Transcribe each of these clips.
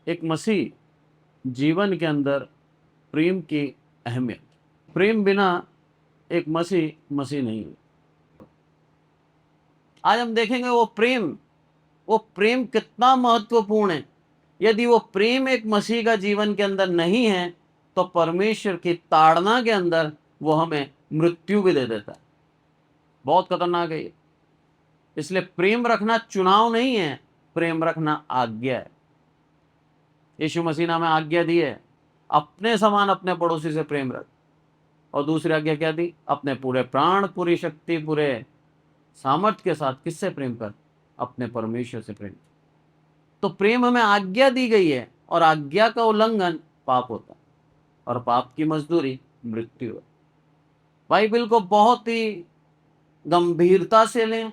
एक मसीह जीवन के अंदर प्रेम की अहमियत। प्रेम बिना एक मसीह मसीह नहीं है। आज हम देखेंगे वो प्रेम कितना महत्वपूर्ण है। यदि वो प्रेम एक मसीह का जीवन के अंदर नहीं है तो परमेश्वर की ताड़ना के अंदर वो हमें मृत्यु भी दे देता है। बहुत खतरनाक है ये। इसलिए प्रेम रखना चुनाव नहीं है, प्रेम रखना आज्ञा है। यीशु मसीह ने हमें आज्ञा दी है, अपने समान अपने पड़ोसी से प्रेम रख। और दूसरी आज्ञा क्या दी? अपने पूरे प्राण, पूरी शक्ति, पूरे सामर्थ्य के साथ किससे प्रेम कर? अपने परमेश्वर से प्रेम। तो प्रेम हमें आज्ञा दी गई है, और आज्ञा का उल्लंघन पाप होता है, और पाप की मजदूरी मृत्यु है। बाइबल को बहुत ही गंभीरता से लें।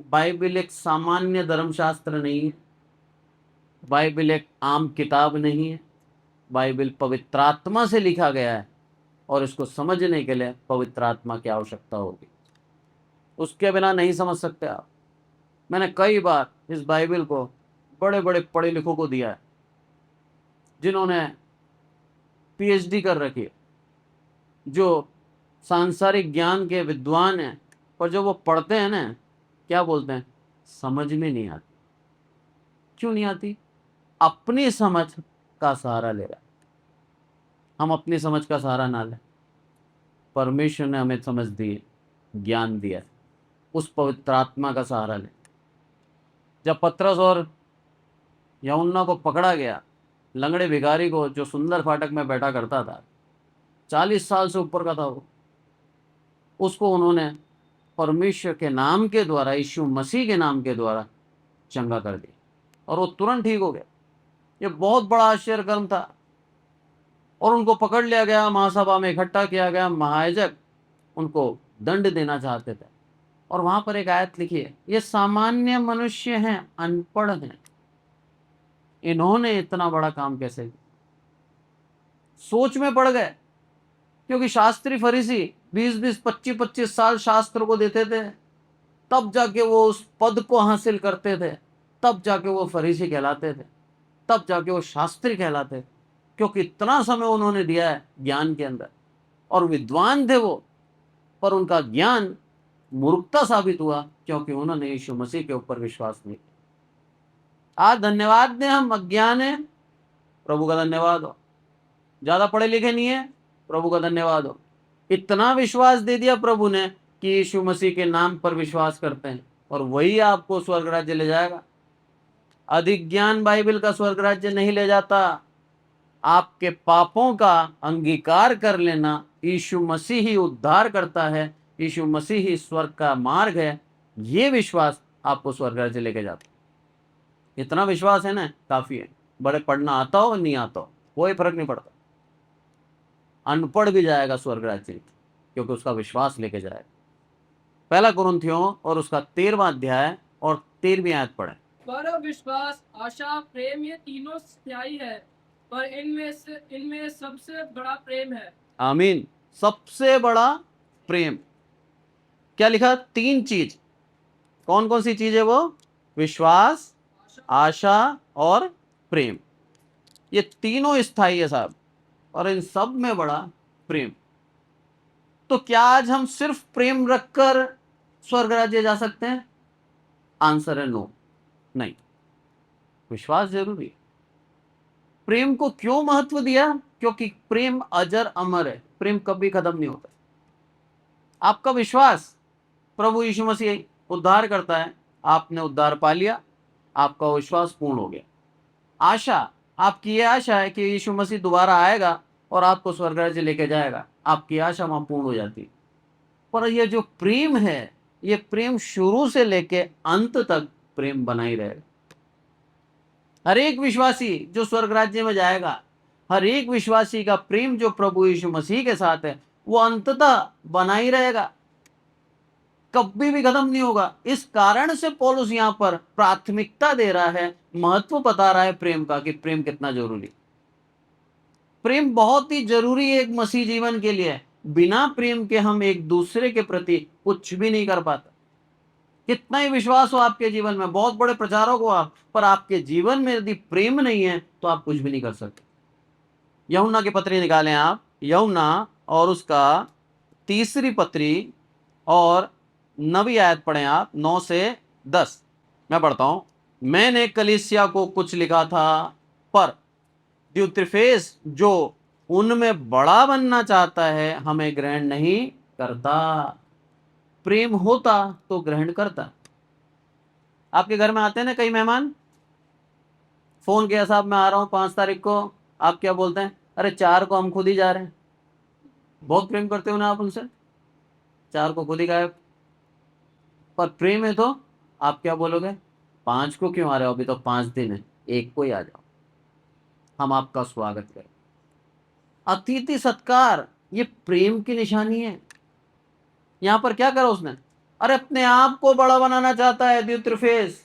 बाइबल एक सामान्य धर्मशास्त्र नहीं है, बाइबल एक आम किताब नहीं है। बाइबल पवित्र आत्मा से लिखा गया है, और इसको समझने के लिए पवित्र आत्मा की आवश्यकता होगी। उसके बिना नहीं समझ सकते आप। मैंने कई बार इस बाइबल को बड़े बड़े पढ़े लिखों को दिया है, जिन्होंने पीएचडी कर रखी है, जो सांसारिक ज्ञान के विद्वान हैं, और जो वो पढ़ते हैं ना, क्या बोलते हैं? समझ में नहीं आती। क्यों नहीं आती? अपनी समझ का सहारा ले रहा है। हम अपनी समझ का सहारा ना लें। परमेश्वर ने हमें समझ दी है, ज्ञान दिया है, उस पवित्र आत्मा का सहारा लें। जब पतरस और यूहन्ना को पकड़ा गया, लंगड़े भिखारी को, जो सुंदर फाटक में बैठा करता था, 40 साल से ऊपर का था वो, उसको उन्होंने परमेश्वर के नाम के द्वारा, यीशु मसीह के नाम के द्वारा चंगा कर दिया, और वो तुरंत ठीक हो गया। ये बहुत बड़ा आश्चर्य कर्म था। और उनको पकड़ लिया गया, महासभा में इकट्ठा किया गया। महायाजक उनको दंड देना चाहते थे, और वहां पर एक आयत लिखी है, ये सामान्य मनुष्य हैं, अनपढ़ हैं, इन्होंने इतना बड़ा काम कैसे किया? सोच में पड़ गए, क्योंकि शास्त्री फरीसी 20-20, 25-25 साल शास्त्र को देते थे, तब जाके वो उस पद को हासिल करते थे, तब जाके वो फरीसी कहलाते थे, तब जाके वो शास्त्री कहलाते थे, क्योंकि इतना समय उन्होंने दिया है ज्ञान के अंदर, और विद्वान थे वो, पर उनका ज्ञान मूर्खता साबित हुआ, क्योंकि उन्होंने यीशु मसीह के ऊपर विश्वास नहीं किया। आज धन्यवाद दें, हम अज्ञान है, प्रभु का धन्यवाद हो। ज्यादा पढ़े लिखे नहीं है, प्रभु का धन्यवाद हो। इतना विश्वास दे दिया प्रभु ने कि यीशु मसीह के नाम पर विश्वास करते हैं, और वही आपको स्वर्ग राज्य ले जाएगा। अधिक ज्ञान बाइबल का स्वर्ग राज्य नहीं ले जाता। आपके पापों का अंगीकार कर लेना, यीशु मसीह ही उद्धार करता है, यीशु मसीह ही स्वर्ग का मार्ग है, ये विश्वास आपको स्वर्ग राज्य लेके जाता है। इतना विश्वास है ना, काफी है। बड़े पढ़ना आता हो नहीं आता हो, कोई फर्क नहीं पड़ता। अनपढ़ भी जाएगा स्वर्ग राज्य, क्योंकि उसका विश्वास लेके जाएगा। पहला कुरिन्थियों और उसका 13वां अध्याय और 13वीं आयत पढ़े। पर विश्वास, आशा, प्रेम ये तीनों स्थायी है, पर इनमें सबसे बड़ा प्रेम है। आमीन। सबसे बड़ा प्रेम। क्या लिखा? 3 चीज। कौन कौन सी चीज है वो? विश्वास, आशा और प्रेम। ये तीनों स्थायी है साहब, और इन सब में बड़ा प्रेम। तो क्या आज हम सिर्फ प्रेम रखकर स्वर्ग राज्य जा सकते हैं? आंसर है नो, नहीं। विश्वास जरूरी है। प्रेम को क्यों महत्व दिया? क्योंकि प्रेम अजर अमर है, प्रेम कभी खत्म नहीं होता। आपका विश्वास, प्रभु यीशु मसीह उद्धार करता है, आपने उद्धार पा लिया, आपका विश्वास पूर्ण हो गया। आशा, आपकी ये आशा है कि यीशु मसीह दोबारा आएगा और आपको स्वर्ग राज्य लेके जाएगा, आपकी आशा वहां पूर्ण हो जाती है। पर ये जो प्रेम है, ये प्रेम शुरू से लेके अंत तक प्रेम बना ही रहेगा। हर एक विश्वासी जो स्वर्ग राज्य में जाएगा, हर एक विश्वासी का प्रेम जो प्रभु यीशु मसीह के साथ है, वो अंततः बना ही रहेगा, कभी भी खत्म नहीं होगा। इस कारण से पौलुस यहां पर प्राथमिकता दे रहा है, महत्व बता रहा है प्रेम का, कि प्रेम कितना जरूरी। प्रेम बहुत ही जरूरी है एक मसीह जीवन के लिए। बिना प्रेम के हम एक दूसरे के प्रति कुछ भी नहीं कर पाते। कितना ही विश्वास हो आपके जीवन में, बहुत बड़े प्रचारक हो आप, पर आपके जीवन में यदि प्रेम नहीं है तो आप कुछ भी नहीं कर सकते। यूहन्ना की पत्री निकालें आप, यूहन्ना और उसका तीसरी पत्री और 9वीं आयत पढ़ें आप, 9 से 10। मैं पढ़ता हूं। मैंने कलीसिया को कुछ लिखा था, पर द्युत्रिफेस जो उनमें बड़ा बनना चाहता है हमें ग्रहण नहीं करता। प्रेम होता तो ग्रहण करता। आपके घर में आते हैं ना कई मेहमान, फोन किया साहब मैं आ रहा हूं 5 तारीख को, आप क्या बोलते हैं? अरे 4 को हम खुद ही जा रहे हैं। बहुत प्रेम करते हो ना आप उनसे, 4 को खुद ही गायब। पर प्रेम है तो आप क्या बोलोगे? 5 को क्यों आ रहे हो, अभी तो 5 दिन है, 1 को ही आ जाओ, हम आपका स्वागत करें। अतिथि सत्कार ये प्रेम की निशानी है। यहां पर क्या करा उसने? अरे अपने आप को बड़ा बनाना चाहता है द्युत्रिफेस,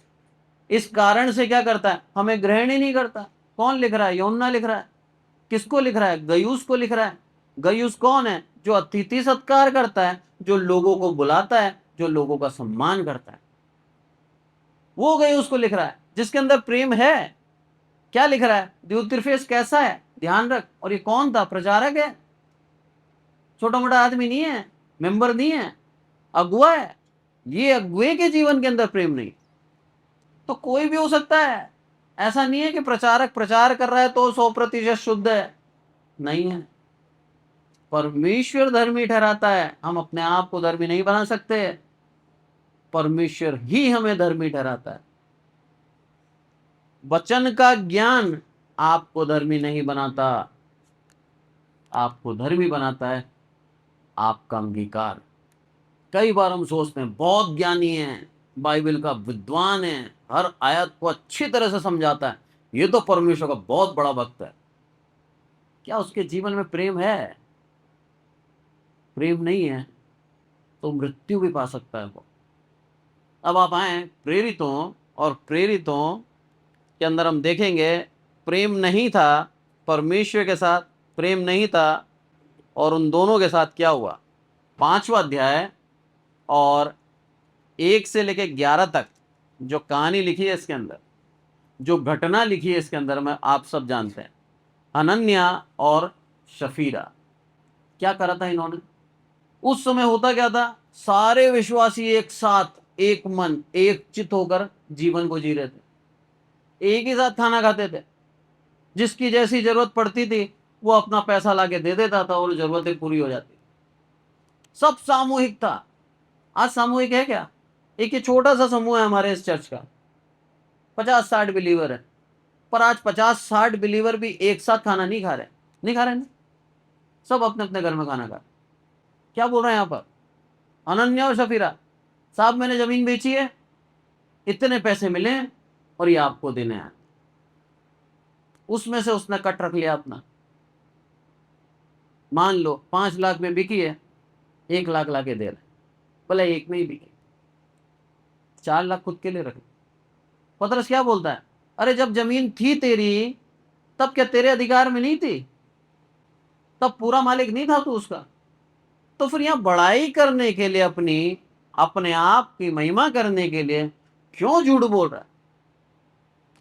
इस कारण से क्या करता है? हमें ग्रहण ही नहीं करता। कौन लिख रहा है? यूहन्ना लिख रहा है। किसको लिख रहा है? गयुस को लिख रहा है। गयुस कौन है? जो अतिथि सत्कार करता है, जो लोगों को बुलाता है, जो लोगों का सम्मान करता है, वो गयुस को लिख रहा है, जिसके अंदर प्रेम है। क्या लिख रहा है? द्युत्रिफेस कैसा है, ध्यान रख। और ये कौन था? प्रचारक है, छोटा मोटा आदमी नहीं है, मेंबर नहीं है, अगुआ है। ये अगुए के जीवन के अंदर प्रेम नहीं, तो कोई भी हो सकता है। ऐसा नहीं है कि प्रचारक प्रचार कर रहा है तो 100% शुद्ध है, नहीं है। परमेश्वर धर्मी ठहराता है, हम अपने आप को धर्मी नहीं बना सकते, परमेश्वर ही हमें धर्मी ठहराता है। वचन का ज्ञान आपको धर्मी नहीं बनाता, आपको धर्मी बनाता है आपका अंगीकार। कई बार हम सोचते हैं बहुत ज्ञानी है, बाइबल का विद्वान है, हर आयत को अच्छी तरह से समझाता है, ये तो परमेश्वर का बहुत बड़ा भक्त है। क्या उसके जीवन में प्रेम है? प्रेम नहीं है तो मृत्यु भी पा सकता है वो। अब आप आए प्रेरितों, और प्रेरितों के अंदर हम देखेंगे प्रेम नहीं था, परमेश्वर के साथ प्रेम नहीं था। और उन दोनों के साथ क्या हुआ? 5वां अध्याय और 1 से लेकर 11 तक जो कहानी लिखी है इसके अंदर, जो घटना लिखी है इसके अंदर में, आप सब जानते हैं। हनन्या और शफीरा क्या करा था इन्होंने? उस समय होता क्या था? सारे विश्वासी एक साथ, एक मन, एक चित होकर जीवन को जी रहे थे, एक ही साथ खाना खाते थे। जिसकी जैसी जरूरत पड़ती थी वो अपना पैसा लाके दे देता था और जरूरतें पूरी हो जाती। सब सामूहिक था। आज सामूहिक है क्या? एक ये छोटा सा समूह है हमारे इस चर्च का, 50-60 बिलीवर है, पर आज 50-60 बिलीवर भी एक साथ खाना नहीं खा रहे, नहीं खा रहे ना, सब अपने अपने घर में खाना खा रहे। क्या बोल रहे हैं यहाँ पर? अनन्या और शफीरा साहब, मैंने जमीन बेची है, इतने पैसे मिले हैं और ये आपको देने आए। उसमें से उसने कट रख लिया अपना। मान लो 5 लाख में बिकी है, 1 लाख लाके दे रहे, भले 1 में ही बिकी, 4 लाख खुद के लिए रखे। पतरस क्या बोलता है? अरे जब जमीन थी तेरी, तब क्या तेरे अधिकार में नहीं थी? तब पूरा मालिक नहीं था तू उसका? तो फिर यहां बड़ाई करने के लिए, अपने आप की महिमा करने के लिए क्यों झूठ बोल रहा है?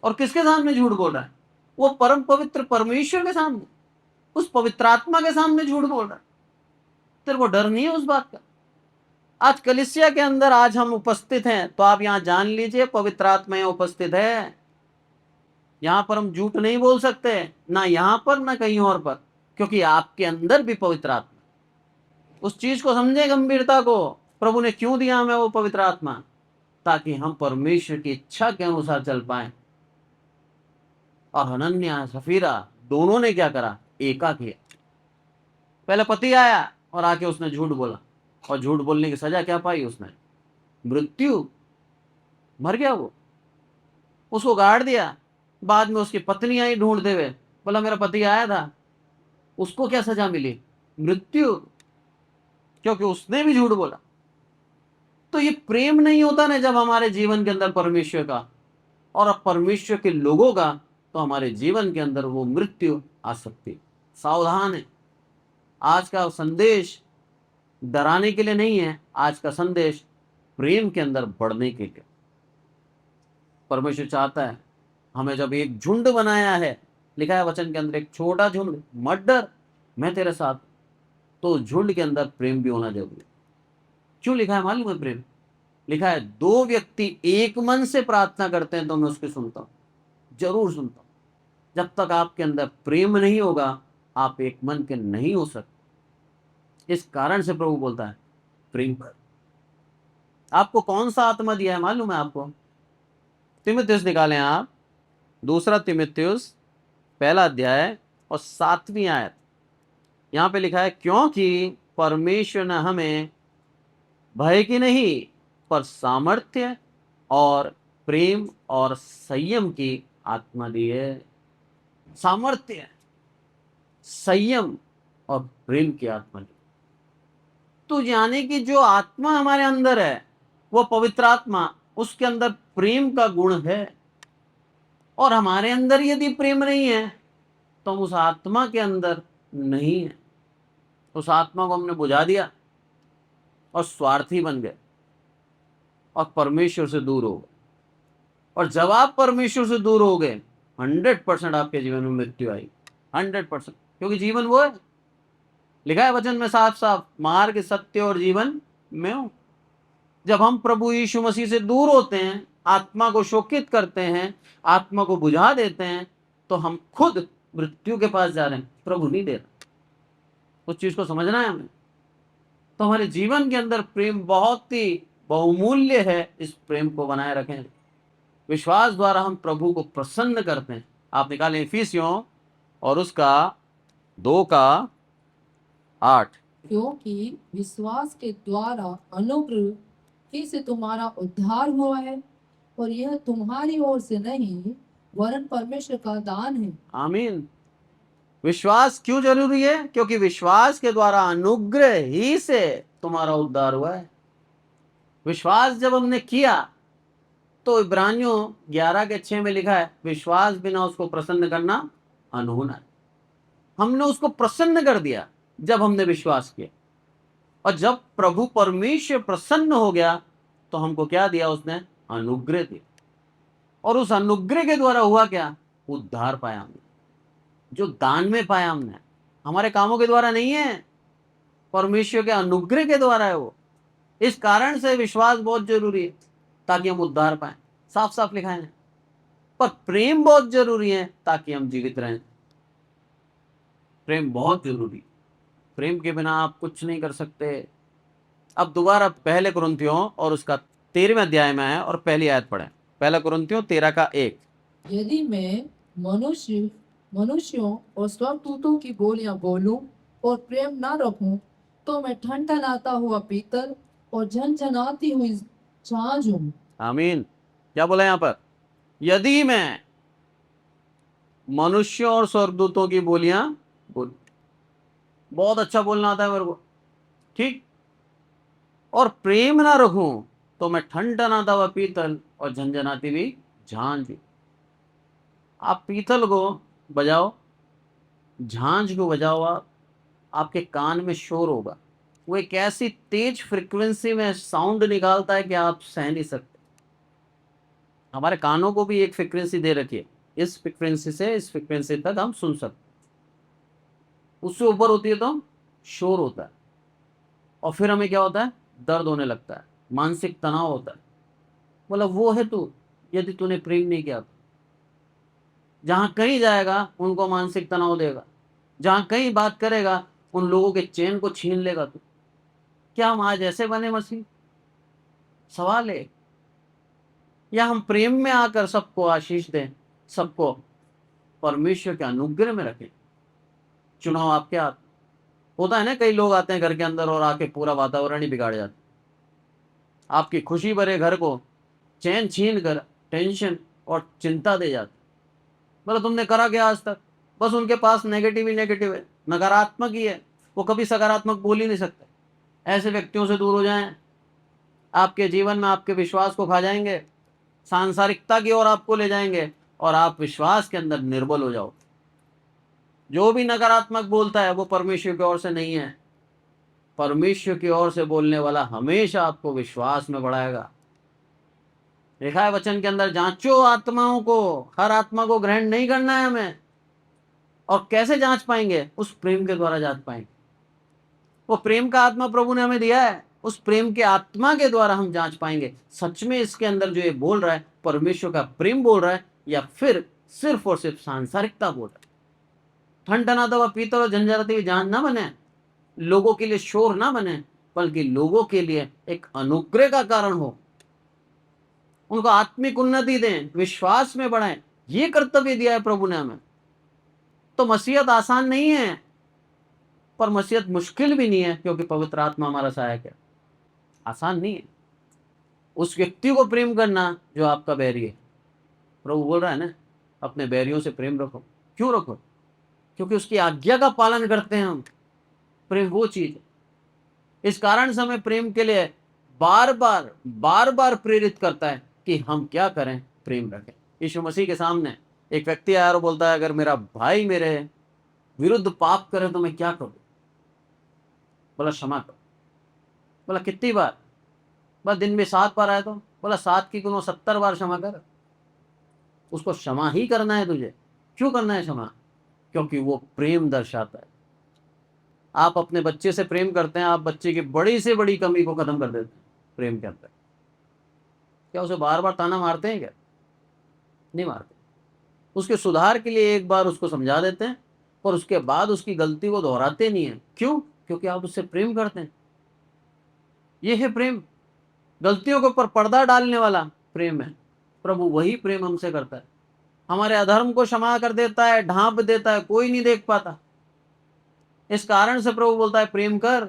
और किसके सामने झूठ बोल रहा है? वो परम पवित्र परमेश्वर के सामने, उस पवित्र आत्मा के सामने झूठ बोल रहा है। तेरे को डर नहीं है उस बात का? आज कलीसिया के अंदर आज हम उपस्थित हैं, तो आप यहां जान लीजिए पवित्र आत्मा यहां उपस्थित है। यहां पर हम झूठ नहीं बोल सकते, ना यहां पर ना कहीं और पर, क्योंकि आपके अंदर भी पवित्र आत्मा। उस चीज को समझे, गंभीरता को। प्रभु ने क्यों दिया हमें वो पवित्र आत्मा? ताकि हम परमेश्वर की इच्छा के अनुसार चल पाए। और हनन्या सफीरा दोनों ने क्या करा? एका किया। पहले पति आया और आके उसने झूठ बोला, और झूठ बोलने की सजा क्या पाई उसने? मृत्यु। मर गया वो, उसको गाड़ दिया। बाद में उसकी पत्नी आई ढूंढते हुए, बोला मेरा पति आया था। उसको क्या सजा मिली? मृत्यु, क्योंकि उसने भी झूठ बोला। तो ये प्रेम नहीं होता ना जब हमारे जीवन के अंदर परमेश्वर का और अब परमेश्वर के लोगों का, तो हमारे जीवन के अंदर वो मृत्यु आ सकती है। सावधान है। आज का संदेश डराने के लिए नहीं है, आज का संदेश प्रेम के अंदर बढ़ने के लिए। परमेश्वर चाहता है हमें, जब एक झुंड बनाया है, लिखा है वचन के अंदर, एक छोटा झुंड, मत डर मैं तेरे साथ, तो झुंड के अंदर प्रेम भी होना जरूरी है। क्यों लिखा है मालूम है प्रेम? लिखा है 2 व्यक्ति एक मन से प्रार्थना करते हैं तो मैं उसकी सुनता हूं, जरूर सुनता हूं। जब तक आपके अंदर प्रेम नहीं होगा आप एक मन के नहीं हो सकते। इस कारण से प्रभु बोलता है प्रेम कर। आपको कौन सा आत्मा दिया है मालूम है आपको? तिमुथियुस निकालें आप, 2 तिमुथियुस पहला अध्याय और 7वीं आयत। यहां पे लिखा है, क्योंकि परमेश्वर ने हमें भय की नहीं पर सामर्थ्य और प्रेम और संयम की आत्मा दी है। सामर्थ्य, संयम और प्रेम की आत्मा दी। तो यानी कि जो आत्मा हमारे अंदर है वो पवित्र आत्मा, उसके अंदर प्रेम का गुण है। और हमारे अंदर यदि प्रेम नहीं है तो हम उस आत्मा के अंदर नहीं है। उस आत्मा को हमने बुझा दिया और स्वार्थी बन गए और परमेश्वर से दूर हो गए। और जब आप परमेश्वर से दूर हो गए 100% आपके जीवन में मृत्यु आई, 100%। क्योंकि जीवन वो है, लिखा है वचन में साफ साफ, मार्ग सत्य और जीवन में हूं। जब हम प्रभु यीशु मसीह से दूर होते हैं, आत्मा को शोकित करते हैं, आत्मा को बुझा देते हैं, तो हम खुद मृत्यु के पास जा रहे हैं, प्रभु नहीं दे रहा। उस चीज को समझना है हमें। तो हमारे जीवन के अंदर प्रेम बहुत ही बहुमूल्य है। इस प्रेम को बनाए रखें। विश्वास द्वारा हम प्रभु को प्रसन्न करते हैं। आप निकालें इफिसियों और उसका 2:8। क्योंकि विश्वास के द्वारा अनुग्रह ही से तुम्हारा उद्धार हुआ है, और यह तुम्हारी ओर से नहीं वरन परमेश्वर का दान है। आमीन। विश्वास क्यों जरूरी है? क्योंकि विश्वास के द्वारा अनुग्रह ही से तुम्हारा उद्धार हुआ है। विश्वास जब हमने किया तो इब्रानियों 11:6 में लिखा है, विश्वास बिना उसको प्रसन्न करना अनहोना है। हमने उसको प्रसन्न कर दिया जब हमने विश्वास किया। और जब प्रभु परमेश्वर प्रसन्न हो गया तो हमको क्या दिया उसने? अनुग्रह दिया। और उस अनुग्रह के द्वारा हुआ क्या? उद्धार पाया हमने, जो दान में पाया हमने। हमारे कामों के द्वारा नहीं है, परमेश्वर के अनुग्रह के द्वारा है वो। इस कारण से विश्वास बहुत जरूरी है ताकि हम उद्धार पाए। साफ साफ लिखा है। पर प्रेम बहुत जरूरी है ताकि हम जीवित रहें। प्रेम बहुत जरूरी। प्रेम के बिना आप कुछ नहीं कर सकते। अब दोबारा पहले कुरिन्थियों और उसका 13वें अध्याय में है और पहली आयत पढ़ें। पहला कुरिन्थियों 13:1। यदि मैं मनुष्यों और स्वर्गदूतों की बोलियां बोलूं और प्रेम ना रखूं, तो मैं ठनठनाता हुआ पीतल और झनझनाती हुई झांझ हूं। आमीन। क्या बोला यहां पर? यदि मैं मनुष्यों और स्वर्गदूतों की बोलियां बोल, बहुत अच्छा बोलना आता है मेरे को, ठीक, और प्रेम ना रखूं तो मैं ठनठनाता हुआ पीतल और झंझनाती हुई झांझ। आप पीतल को बजाओ, झांझ को बजाओ, आपके कान में शोर होगा। वो एक ऐसी तेज फ्रीक्वेंसी में साउंड निकालता है कि आप सह नहीं सकते। हमारे कानों को भी एक फ्रीक्वेंसी दे रखी है, इस फ्रीक्वेंसी से इस फ्रीक्वेंसी तक हम सुन सकते। उससे ऊपर होती है तो शोर होता है और फिर हमें क्या होता है? दर्द होने लगता है, मानसिक तनाव होता है। बोला वो है तू, यदि तूने प्रेम नहीं किया तो। जहां कहीं जाएगा उनको मानसिक तनाव देगा, जहां कहीं बात करेगा उन लोगों के चैन को छीन लेगा तू। क्या हम आज ऐसे बने मसीह? सवाल है। या हम प्रेम में आकर सबको आशीष दें, सबको परमेश्वर के अनुग्रह में रखें। चुनाव आपके हाथ। होता है ना, कई लोग आते हैं घर के अंदर और आके पूरा वातावरण ही बिगाड़ जाते। आपकी खुशी भरे घर को चैन छीन कर टेंशन और चिंता दे जाते। बोला तुमने करा क्या आज तक? बस उनके पास नेगेटिव ही नेगेटिव है, नकारात्मक ही है, वो कभी सकारात्मक बोल ही नहीं सकते। ऐसे व्यक्तियों से दूर हो जाएं। आपके जीवन में आपके विश्वास को खा जाएंगे, सांसारिकता की ओर आपको ले जाएंगे और आप विश्वास के अंदर निर्बल हो जाओ। जो भी नकारात्मक बोलता है वो परमेश्वर की ओर से नहीं है। परमेश्वर की ओर से बोलने वाला हमेशा आपको विश्वास में बढ़ाएगा। लिखा है वचन के अंदर, जांचो आत्माओं को, हर आत्मा को ग्रहण नहीं करना है हमें। और कैसे जांच पाएंगे? उस प्रेम के द्वारा जांच पाएंगे। वो प्रेम का आत्मा प्रभु ने हमें दिया है, उस प्रेम के आत्मा के द्वारा हम जांच पाएंगे सच में इसके अंदर जो ये बोल रहा है परमेश्वर का प्रेम बोल रहा है या फिर सिर्फ और सिर्फ सांसारिकता बोल रहा है। ठनठनाता हुआ पीतल और झंझारती हुई जान ना बने, लोगों के लिए शोर ना बने, बल्कि लोगों के लिए एक अनुग्रह का कारण हो, उनको आत्मिक उन्नति दें, विश्वास में बढ़ाएं। ये कर्तव्य दिया है प्रभु ने हमें। तो मसीहत आसान नहीं है, पर मसीहत मुश्किल भी नहीं है, क्योंकि पवित्र आत्मा हमारा सहायक है। आसान नहीं है उस व्यक्ति को प्रेम करना जो आपका बैरी है। प्रभु बोल रहा है ना, अपने बैरियों से प्रेम रखो। क्यों रखो? क्योंकि उसकी आज्ञा का पालन करते हैं हम। प्रेम वो चीज है। इस कारण से हमें प्रेम के लिए बार बार प्रेरित करता है कि हम क्या करें, प्रेम रखें। यीशु मसीह के सामने एक व्यक्ति आया और बोलता है, अगर मेरा भाई मेरे विरुद्ध पाप करे तो मैं क्या करूं? बोला क्षमा करो। बोला कितनी बार? बस दिन में 7 बार आया तो? बोला 7 की गुनो 70 बार क्षमा कर। उसको क्षमा ही करना है तुझे। क्यों करना है क्षमा? क्योंकि वो प्रेम दर्शाता है। आप अपने बच्चे से प्रेम करते हैं, आप बच्चे की बड़ी से बड़ी कमी को खत्म कर देते हैं प्रेम के अंदर। क्या उसे बार बार ताना मारते हैं? क्या नहीं मारते। उसके सुधार के लिए एक बार उसको समझा देते हैं और उसके बाद उसकी गलती को दोहराते नहीं है। क्यों? क्योंकि आप उससे प्रेम करते हैं। ये है प्रेम। गलतियों के ऊपर पर्दा डालने वाला प्रेम है। प्रभु वही प्रेम हमसे करता है। हमारे अधर्म को क्षमा कर देता है, ढांप देता है, कोई नहीं देख पाता। इस कारण से प्रभु बोलता है प्रेम कर।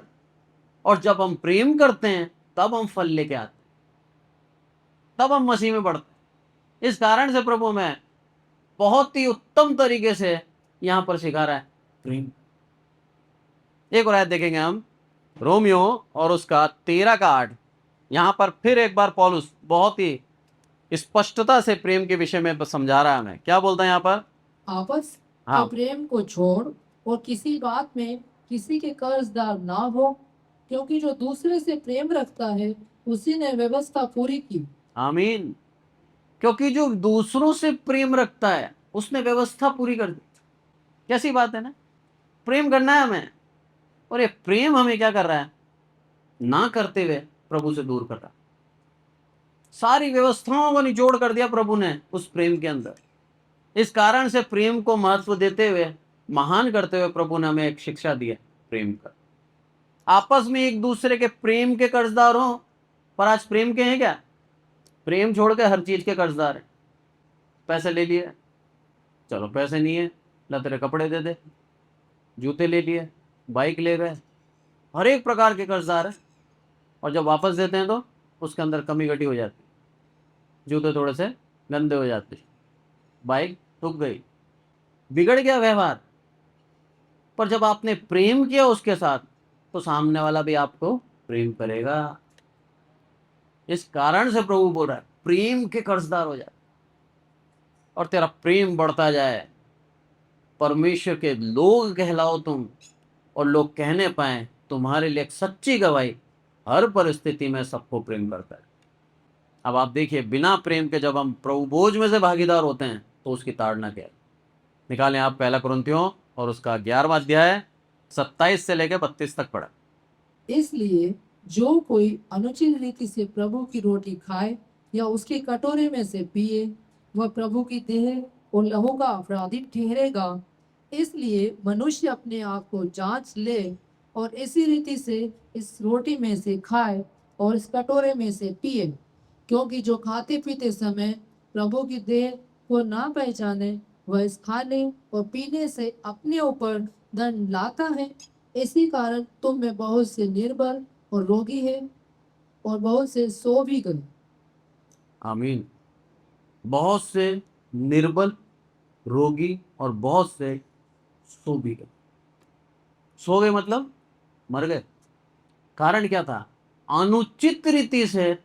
और जब हम प्रेम करते हैं तब हम फल लेके आते हैं, तब हम मसीह में बढ़ते हैं। इस कारण से प्रभु हमें बहुत ही उत्तम तरीके से यहां पर सिखा रहा है प्रेम। एक और आयत देखेंगे हम, रोमियो और उसका 13 का 8। यहां पर फिर एक बार पौलुस बहुत ही स्पष्टता से प्रेम के विषय में समझा रहा है हमें। क्या बोलता है यहां पर? आपस हाँ। के प्रेम को छोड़ और किसी बात में किसी के कर्जदार ना हो, क्योंकि जो दूसरे से प्रेम रखता है उसी ने व्यवस्था पूरी की। आमीन। क्योंकि जो दूसरों से प्रेम रखता है उसने व्यवस्था पूरी कर दी। कैसी बात है ना, प्रेम करना है हमें, और ये प्रेम हमें क्या कर रहा है? ना करते हुए प्रभु से दूर कर रहा। सारी व्यवस्थाओं को निचोड़ कर दिया प्रभु ने उस प्रेम के अंदर। इस कारण से प्रेम को महत्व देते हुए, महान करते हुए प्रभु ने हमें एक शिक्षा दी है, प्रेम कर। आपस में एक दूसरे के प्रेम के कर्जदार हो। पर आज प्रेम के हैं क्या? प्रेम छोड़ के हर चीज के कर्जदार है। पैसे ले लिए, चलो पैसे नहीं है, ला तेरे कपड़े दे दे। जूते ले लिए, बाइक ले गए, हर एक प्रकार के कर्जदार है। और जब वापस देते हैं तो उसके अंदर कमी घटी हो जाती, जूते थोड़े से गंदे हो जाते, बाइक ठुक गई, बिगड़ गया व्यवहार। पर जब आपने प्रेम किया उसके साथ तो सामने वाला भी आपको प्रेम करेगा। इस कारण से प्रभु बोल रहा है प्रेम के कर्जदार हो जाए और तेरा प्रेम बढ़ता जाए। परमेश्वर के लोग कहलाओ तुम, और लोग कहने पाए तुम्हारे लिए एक सच्ची गवाही हर परिस्थिति में सबको प्रेम करता है। अब आप देखिए, बिना प्रेम के जब हम प्रभु भोज में से भागीदार होते हैं तो उसकी ताड़ना क्या है? निकालें आप 1 कुरिन्थियों और उसका 11वां अध्याय 27 से लेकर 32 तक पढ़ा। इसलिए जो कोई अनुचित रीति से प्रभु की रोटी खाए या उसके कटोरे में से पिए, वह प्रभु की देह और लहू का अपराधी ठहरेगा। इसलिए मनुष्य अपने आप को जांच ले और इसी रीति से इस रोटी में से खाए और इस कटोरे में से पिए, क्योंकि जो खाते पीते समय प्रभु की देह को ना पहचाने, वह इस खाने और पीने से अपने ऊपर दंड लाता है। इसी कारण तुम में बहुत से निर्बल और रोगी है और बहुत से सो भी गए। आमीन। बहुत से निर्बल, रोगी और बहुत से सो भी गए। सो गए मतलब मर गए। कारण क्या था? अनुचित रीति से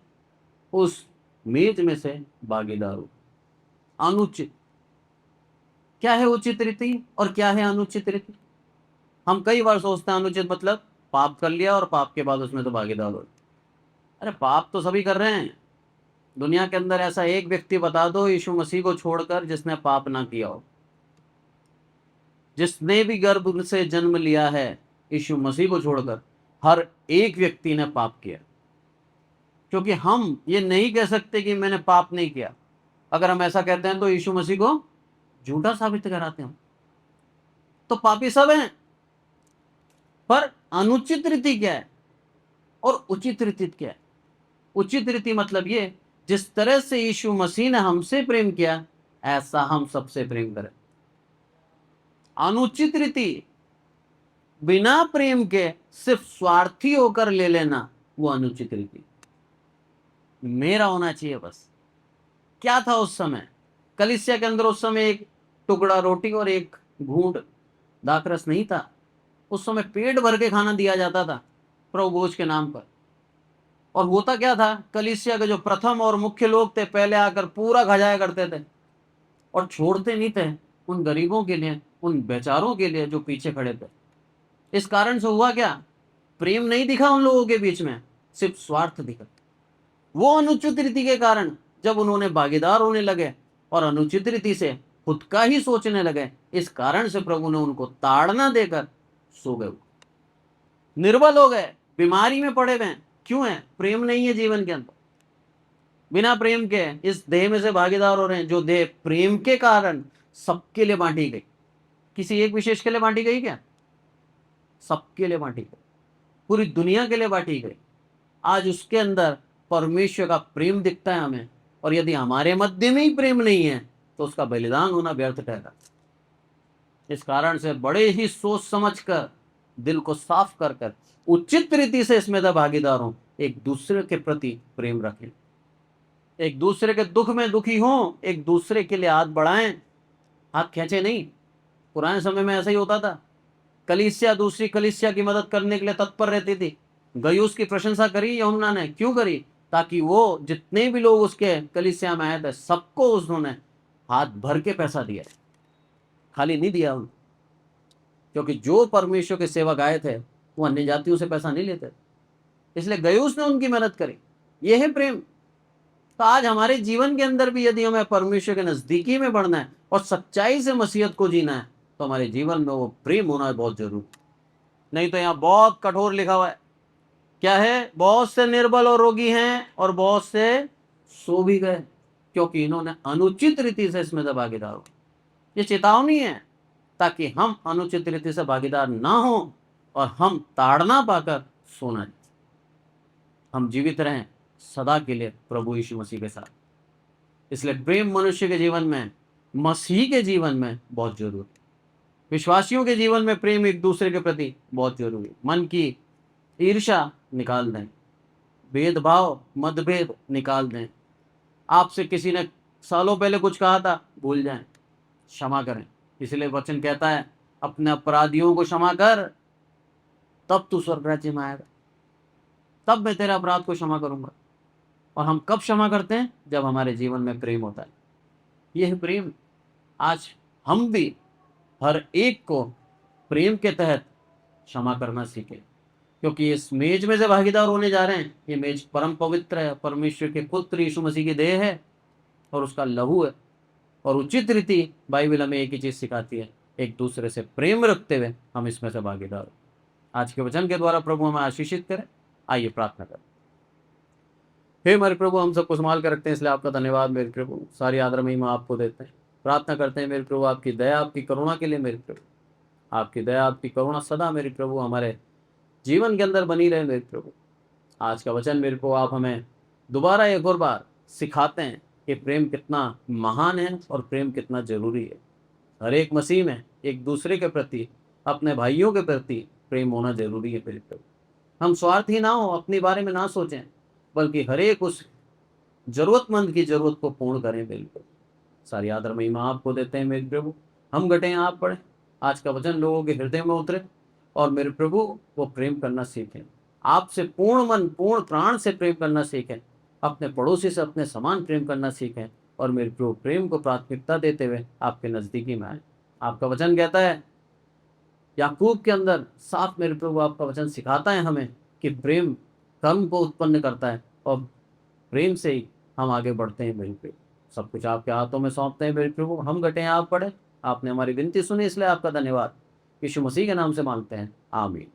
उस मेज में से भागीदार हो। अनुचित क्या है? उचित रीति और क्या है अनुचित रीति? हम कई बार सोचते हैं अनुचित मतलब पाप कर लिया और पाप के बाद उसमें तो भागीदार हो। अरे पाप तो सभी कर रहे हैं। दुनिया के अंदर ऐसा एक व्यक्ति बता दो यीशु मसीह को छोड़कर जिसने पाप ना किया हो। जिसने भी गर्भ से जन्म लिया है यीशु मसीह को छोड़कर, हर एक व्यक्ति ने पाप किया। क्योंकि हम ये नहीं कह सकते कि मैंने पाप नहीं किया। अगर हम ऐसा कहते हैं तो यीशु मसीह को झूठा साबित कराते हैं। तो पापी सब हैं, पर अनुचित रीति क्या है और उचित रीति क्या है? उचित रीति मतलब ये, जिस तरह से यीशु मसीह ने हमसे प्रेम किया ऐसा हम सबसे प्रेम करें। अनुचित रीति बिना प्रेम के सिर्फ स्वार्थी होकर ले लेना, वो अनुचित रीति। मेरा होना चाहिए बस। क्या था उस समय कलीसिया के अंदर? उस समय एक टुकड़ा रोटी और एक घूंट दाखरस नहीं था। उस समय पेट भर के खाना दिया जाता था प्रभु भोज के नाम पर। और होता क्या था, कलीसिया के जो प्रथम और मुख्य लोग थे पहले आकर पूरा खजाया करते थे और छोड़ते नहीं थे उन गरीबों के लिए, उन बेचारों के लिए जो पीछे खड़े थे। इस कारण से हुआ क्या, प्रेम नहीं दिखा उन लोगों के बीच में, सिर्फ स्वार्थ दिखा। वो अनुचित रीति के कारण जब उन्होंने भागीदार होने लगे और अनुचित रीति से खुद का ही सोचने लगे, इस कारण से प्रभु ने उनको ताड़ना देकर सो गए। निर्बल हो गए, बीमारी में पड़े हुए। क्यों है? प्रेम नहीं है जीवन के अंदर। बिना प्रेम के इस देह में से भागीदार हो रहे हैं, जो देह प्रेम के कारण सबके लिए बांटी गई। किसी एक विशेष के लिए बांटी गई क्या? सबके लिए बांटी गई, पूरी दुनिया के लिए बांटी गई। आज उसके अंदर परमेश्वर का प्रेम दिखता है हमें, और यदि हमारे मध्य में ही प्रेम नहीं है तो उसका बलिदान होना व्यर्थ ठहरा। इस कारण से बड़े ही सोच समझकर, दिल को साफ कर कर उचित रीति से इसमें भागीदार हों। एक दूसरे के प्रति प्रेम रखें, एक दूसरे के दुख में दुखी हों, एक दूसरे के लिए हाथ बढ़ाएं, हाथ खींचे नहीं। पुराने समय में ऐसा ही होता था। कलीसिया दूसरी कलीसिया की मदद करने के लिए तत्पर रहती थी। गयुस की प्रशंसा करी यूहन्ना ने, क्यों करी? ताकि वो जितने भी लोग उसके कलीसिया में आए थे सबको उन्होंने हाथ भर के पैसा दिया, खाली नहीं दिया उन्होंने। क्योंकि जो परमेश्वर के सेवक आए थे वो अन्य जातियों से पैसा नहीं लेते, इसलिए गयुस ने उनकी मदद करी। यह है प्रेम। तो आज हमारे जीवन के अंदर भी यदि हमें परमेश्वर के नजदीकी में बढ़ना है और सच्चाई से मसीहत को जीना है तो हमारे जीवन में वो प्रेम होना बहुत जरूरी। नहीं तो यहाँ बहुत कठोर लिखा हुआ है। क्या है? बहुत से निर्बल और रोगी हैं और बहुत से सो भी गए, क्योंकि इन्होंने अनुचित रीति से इसमें भागीदार हो। ये चेतावनी है ताकि हम अनुचित रीति से भागीदार ना हो और हम ताड़ना पाकर सोना, हम जीवित रहें सदा के लिए प्रभु यीशु मसीह के साथ। इसलिए प्रेम मनुष्य के जीवन में, मसीह के जीवन में बहुत जरूरी। विश्वासियों के जीवन में प्रेम एक दूसरे के प्रति बहुत जरूरी। मन की ईर्ष्या निकाल दें, भेदभाव मतभेद निकाल दें। आपसे किसी ने सालों पहले कुछ कहा था, भूल जाएं, क्षमा करें। इसलिए वचन कहता है अपने अपराधियों को क्षमा कर, तब तू स्वर्ग राज्य में आएगा, तब मैं तेरे अपराध को क्षमा करूंगा। और हम कब क्षमा करते हैं? जब हमारे जीवन में प्रेम होता है। यह है प्रेम। आज हम भी हर एक को प्रेम के तहत क्षमा करना सीखें, क्योंकि इस मेज में से भागीदार होने जा रहे हैं। ये मेज परम पवित्र है, परमेश्वर के पुत्र यीशु मसीह की देह है और उसका लहू है। और उचित रीति बाइबल हमें एक ही चीज सिखाती है, एक दूसरे से प्रेम रखते हुए हम इसमें से भागीदार हो। आज के वचन के द्वारा प्रभु हमें आशीषित करें। आइए प्रार्थना करें। हे हमारे प्रभु, हम सबको संभाल कर रखते हैं, इसलिए आपका धन्यवाद मेरे प्रभु। सारी आदर महिमा आपको देते हैं। प्रार्थना करते हैं मेरे प्रभु आपकी दया आपकी करुणा के लिए। मेरे प्रभु आपकी दया आपकी करुणा सदा मेरे प्रभु हमारे जीवन के अंदर बनी रहे। मेरे प्रभु आज का वचन मेरे को आप हमें दोबारा एक और बार सिखाते हैं कि प्रेम कितना महान है और प्रेम कितना जरूरी है। हर एक मसीह में एक दूसरे के प्रति, अपने भाइयों के प्रति प्रेम होना जरूरी है। मेरे प्रभु हम स्वार्थी ना हो, अपने बारे में ना सोचें, बल्कि हर एक उस जरूरतमंद की जरूरत को पूर्ण करें। मेरे प्रभु सारी आदर महिमा आपको देते हैं। मेरे प्रभु हम घटे आप पढ़े, आज का वचन लोगों के हृदय में उतरे और मेरे प्रभु वो प्रेम करना सीखें, आपसे पूर्ण मन पूर्ण प्राण से प्रेम करना सीखें, अपने पड़ोसी से अपने समान प्रेम करना सीखें और मेरे प्रभु प्रेम को प्राथमिकता देते हुए आपके नज़दीकी में आए। आपका वचन कहता है याकूब के अंदर साफ मेरे प्रभु आपका वचन सिखाता है हमें कि प्रेम कर्म को उत्पन्न करता है और प्रेम से ही हम आगे बढ़ते हैं मेरे प्रभु। सब कुछ आपके हाथों में सौंपते हैं मेरे प्रभु, हम घटे आप पढ़े। आपने हमारी विनती सुनी इसलिए आपका धन्यवाद। यीशु मसीह के नाम से मांगते हैं, आमीन।